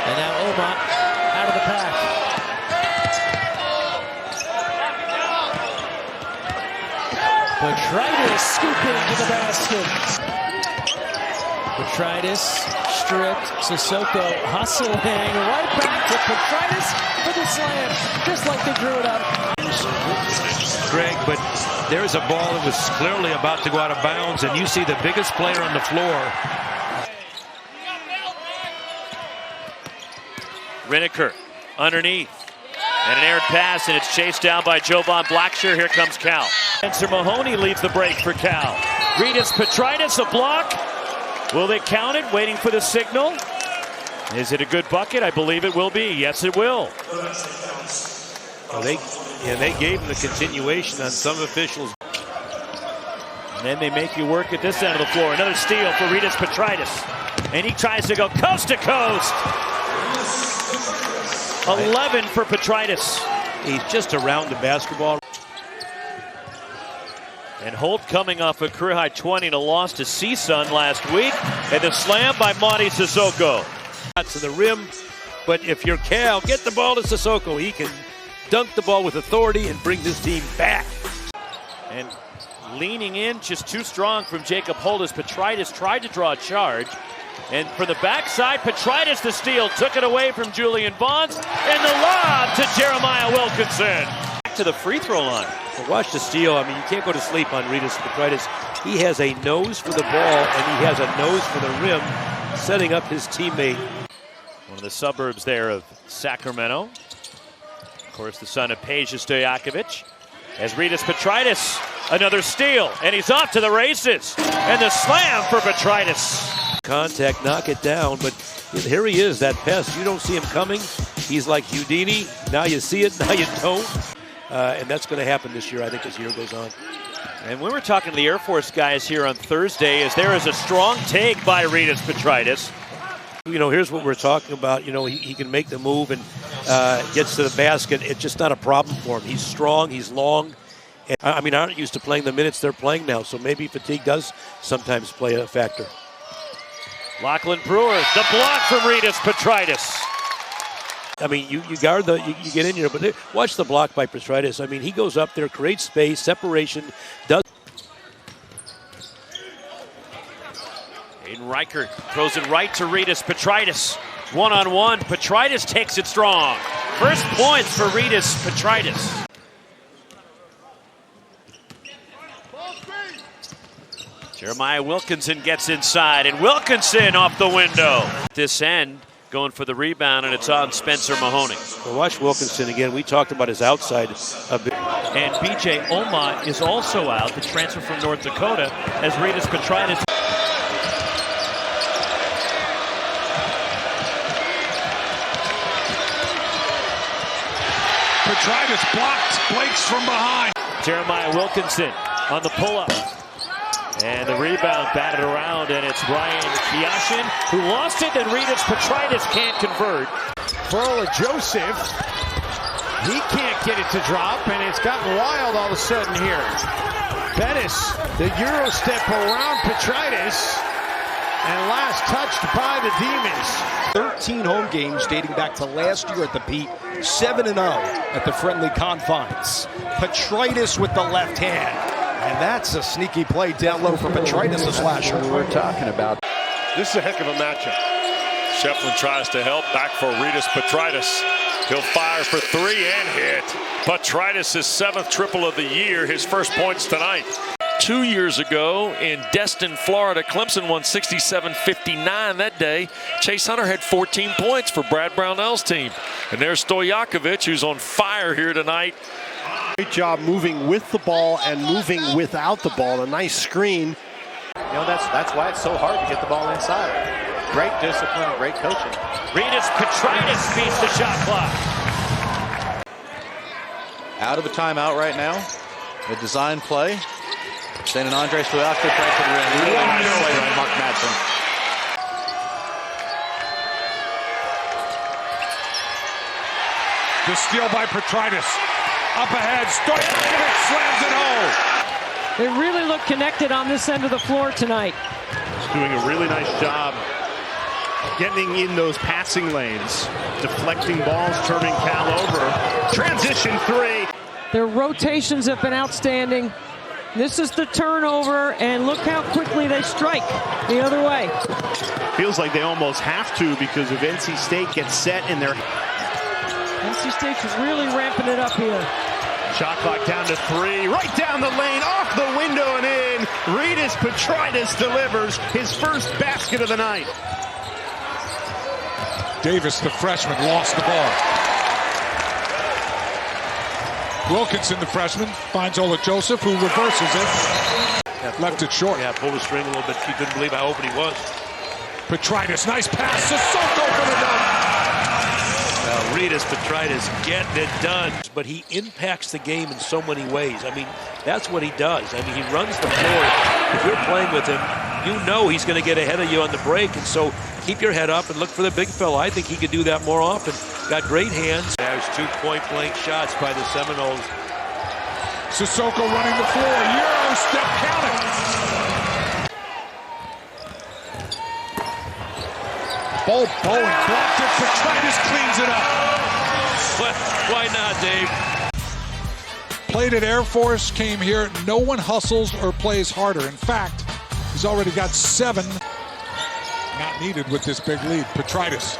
And now Oma out of the pack. Petraitis scooping to the basket. Petraitis stripped. Sissoko hustling right back to Petraitis for the slam, just like they drew it up. Greg, but there's a ball that was clearly about to go out of bounds, and you see the biggest player on the floor. Rineker underneath. And an aired pass, and it's chased down by Jovan Blackshear. Here comes Cal. Spencer Mahoney leads the break for Cal. Rytis Petraitis, a block. Will they count it? Waiting for the signal. Is it a good bucket? I believe it will be. Yes, it will. Well, they gave him the continuation on some officials. And then they make you work at this end of the floor. Another steal for Rytis Petraitis. And he tries to go coast to coast. 11 for Petraitis. He's just around the basketball. And Holt coming off a career-high 20 and a loss to CSUN last week. And the slam by Monty Sissoko. To the rim, but if you're Cal, get the ball to Sissoko. He can dunk the ball with authority and brings his team back. And leaning in, just too strong from Jacob Holt as Petraitis tried to draw a charge. And for the backside, Petraitis the steal, took it away from Julian Bonds, and the lob to Jeremiah Wilkinson. Back to the free throw line. But watch the steal. I mean, you can't go to sleep on Rytis Petraitis. He has a nose for the ball, and he has a nose for the rim, setting up his teammate. One of the suburbs there of Sacramento. Of course, the son of Peja Stojakovic. As Rytis Petraitis, another steal, and he's off to the races. And the slam for Petraitis. Contact, knock it down, but here he is, that pest. You don't see him coming. He's like Houdini. Now you see it, now you don't. And that's going to happen this year, I think, as the year goes on. And we were talking to the Air Force guys here on Thursday, as there is a strong take by Rytis Petraitis. You know, here's what we're talking about. You know, he can make the move and gets to the basket. It's just not a problem for him. He's strong, he's long. And, I mean, aren't used to playing the minutes they're playing now, so maybe fatigue does sometimes play a factor. Lachlan Brewer, the block from Rytis Petraitis. I mean, you guard you get in here, but watch the block by Petraitis. I mean, he goes up there, creates space, separation, does. Aiden Reichert throws it right to Rytis Petraitis. One-on-one, Petraitis takes it strong. First points for Rytis Petraitis. Jeremiah Wilkinson gets inside, and Wilkinson off the window. This end going for the rebound, and it's on Spencer Mahoney. Well, watch Wilkinson again. We talked about his outside a bit. And B.J. Oma is also out, the transfer from North Dakota, as Rytis Petraitis. Petraitis blocked Blakes from behind. Jeremiah Wilkinson on the pull-up. And the rebound batted around, and it's Ryan Kiashin who lost it, and Rytis Petraitis can't convert. Furla Joseph, he can't get it to drop, and it's gotten wild all of a sudden here. Bettis, the Euro step around Petraitis, and last touched by the Demons. 13 home games dating back to last year at the Pete, 7-0 at the friendly confines. Petraitis with the left hand. And that's a sneaky play down low for Petraitis, the slasher. We're talking about. This is a heck of a matchup. Shefflin tries to help back for Rytis Petraitis. He'll fire for three and hit. Petraitis' 7th triple of the year, his first points tonight. 2 years ago in Destin, Florida, Clemson won 67-59 that day. Chase Hunter had 14 points for Brad Brownell's team. And there's Stojakovic, who's on fire here tonight. Great job moving with the ball and moving without the ball. A nice screen. You know, that's why it's so hard to get the ball inside. Great discipline, great coaching. Rytis Petraitis beats the shot clock. Out of the timeout right now. A design play. St. Andre Stojakovic right to the rim. Really nice play by Mark Madsen. The steal by Petraitis. Up ahead, Stojakovic slams it home. They really look connected on this end of the floor tonight. He's doing a really nice job Getting in those passing lanes, deflecting balls, turning Cal over. Transition three. Their rotations have been outstanding. This is the turnover, and look how quickly they strike the other way. Feels like they almost have to because if NC State gets set in their... NC State's really ramping it up here. Shot clock down to 3, right down the lane, off the window and in. Rytis Petraitis delivers his first basket of the night. Davis, the freshman, lost the ball. Wilkinson, the freshman, finds Ola Joseph, who reverses it. Left it short. Yeah, pulled the string a little bit. He couldn't believe how open he was. Petraitis, nice pass. Sissoko for the dunk. Rytis Petraitis getting it done. But he impacts the game in so many ways. I mean, that's what he does. I mean, he runs the floor. If you're playing with him, you know he's going to get ahead of you on the break. And so keep your head up and look for the big fella. I think he could do that more often. Got great hands. There's 2 point-blank shots by the Seminoles. Sissoko running the floor. Euro step, count it. Bowen blocked it. Petraitis cleans it up. Why not, Dave? Played at Air Force, came here. No one hustles or plays harder. In fact, he's already got 7. Not needed with this big lead. Petraitis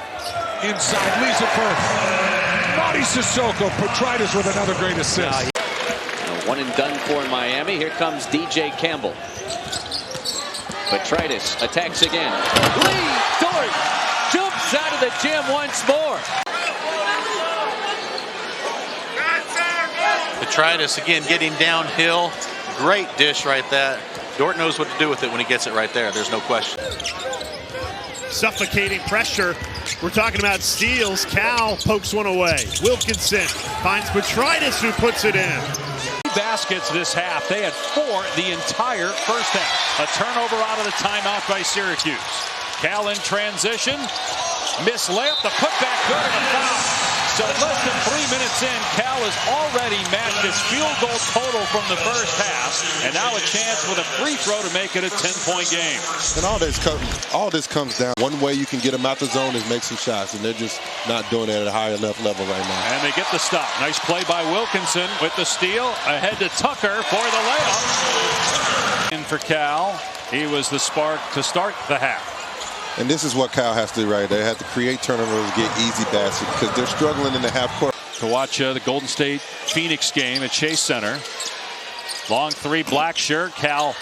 inside, leaves it for Naughty Sissoko. Petraitis with another great assist. One and done for Miami. Here comes DJ Campbell. Petraitis attacks again. Lee Dort jumps out of the gym once more. Petraitis again getting downhill. Great dish right there. Dort knows what to do with it when he gets it right there. There's no question. Suffocating pressure. We're talking about steals. Cal pokes one away. Wilkinson finds Petraitis, who puts it in. Baskets this half. They had 4 the entire first half. A turnover out of the timeout by Syracuse. Cal in transition. Miss layup. The putback good and a foul. So less than 3 minutes in, Cal has already matched his field goal total from the first half, and now a chance with a free throw to make it a 10-point game. And all this comes down. One way you can get them out the zone is make some shots, and they're just not doing it at a higher level right now. And they get the stop. Nice play by Wilkinson with the steal. Ahead to Tucker for the layup. In for Cal, he was the spark to start the half. And this is what Cal has to do right there. They have to create turnovers, get easy baskets, because they're struggling in the half court. To watch the Golden State Phoenix game at Chase Center. Long 3, black shirt. Cal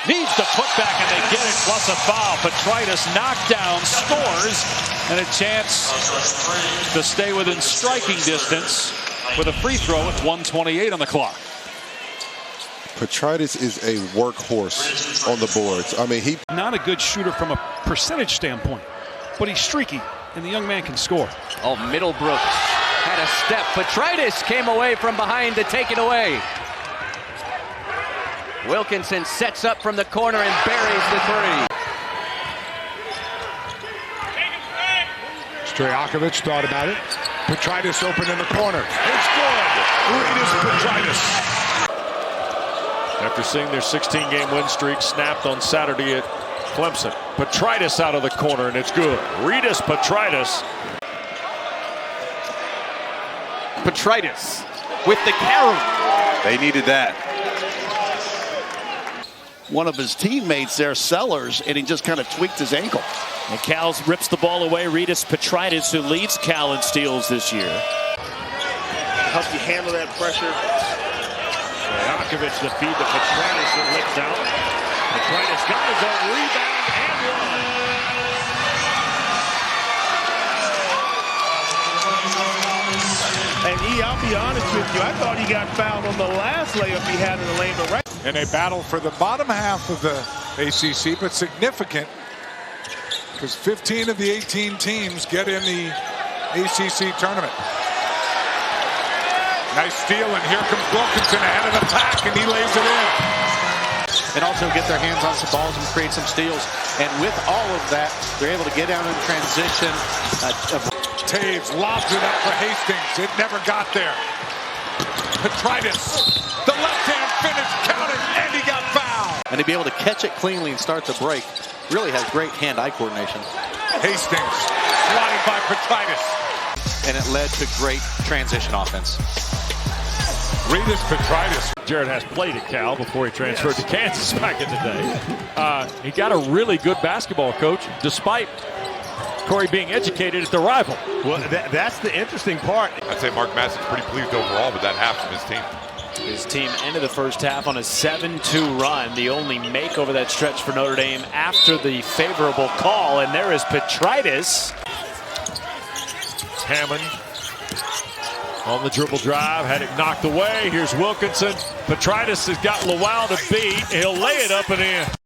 needs the putback, and they get it, plus a foul. Petraitis knocked down, scores, and a chance to stay within striking distance with a free throw with 1:28 on the clock. Petraitis is a workhorse on the boards. I mean, he's not a good shooter from a percentage standpoint, but he's streaky, and the young man can score. Oh, Middlebrook had a step. Petraitis came away from behind to take it away. Wilkinson sets up from the corner and buries the 3. Stojakovic thought about it. Petraitis open in the corner. It's good. Rytis Petraitis. After seeing their 16-game win streak snapped on Saturday at Clemson. Petraitis out of the corner, and it's good. Rytis Petraitis. Petraitis with the carry. They needed that. One of his teammates there, Sellers, and he just kind of tweaked his ankle. And Cal rips the ball away. Rytis Petraitis, who leads Cal in steals this year. Help you handle that pressure. Stojakovic the feed to Petraitis that lips out. Petraitis got his own rebound and one. And I'll be honest with you, I thought he got fouled on the last layup he had in the lane, but right. And a battle for the bottom half of the ACC, but significant because 15 of the 18 teams get in the ACC tournament. Nice steal, and here comes Wilkinson ahead of the pack, and he lays it in. And also get their hands on some balls and create some steals. And with all of that, they're able to get down in transition. Taves lobs it up for Hastings. It never got there. Petraitis, the left-hand finish, counted, and he got fouled. And to be able to catch it cleanly and start the break really has great hand-eye coordination. Hastings swatted by Petraitis. And it led to great transition offense. Rytis Petraitis. Jared has played at Cal before he transferred to Kansas back in the day. He got a really good basketball coach, despite Corey being educated at the rival. Well, that's the interesting part. I'd say Mark Mason's pretty pleased overall with that half from his team. His team ended the first half on a 7-2 run, the only make over that stretch for Notre Dame after the favorable call. And there is Petraitis. Hammond on the dribble drive, had it knocked away. Here's Wilkinson. Petraitis has got Lowell to beat. He'll lay it up and in.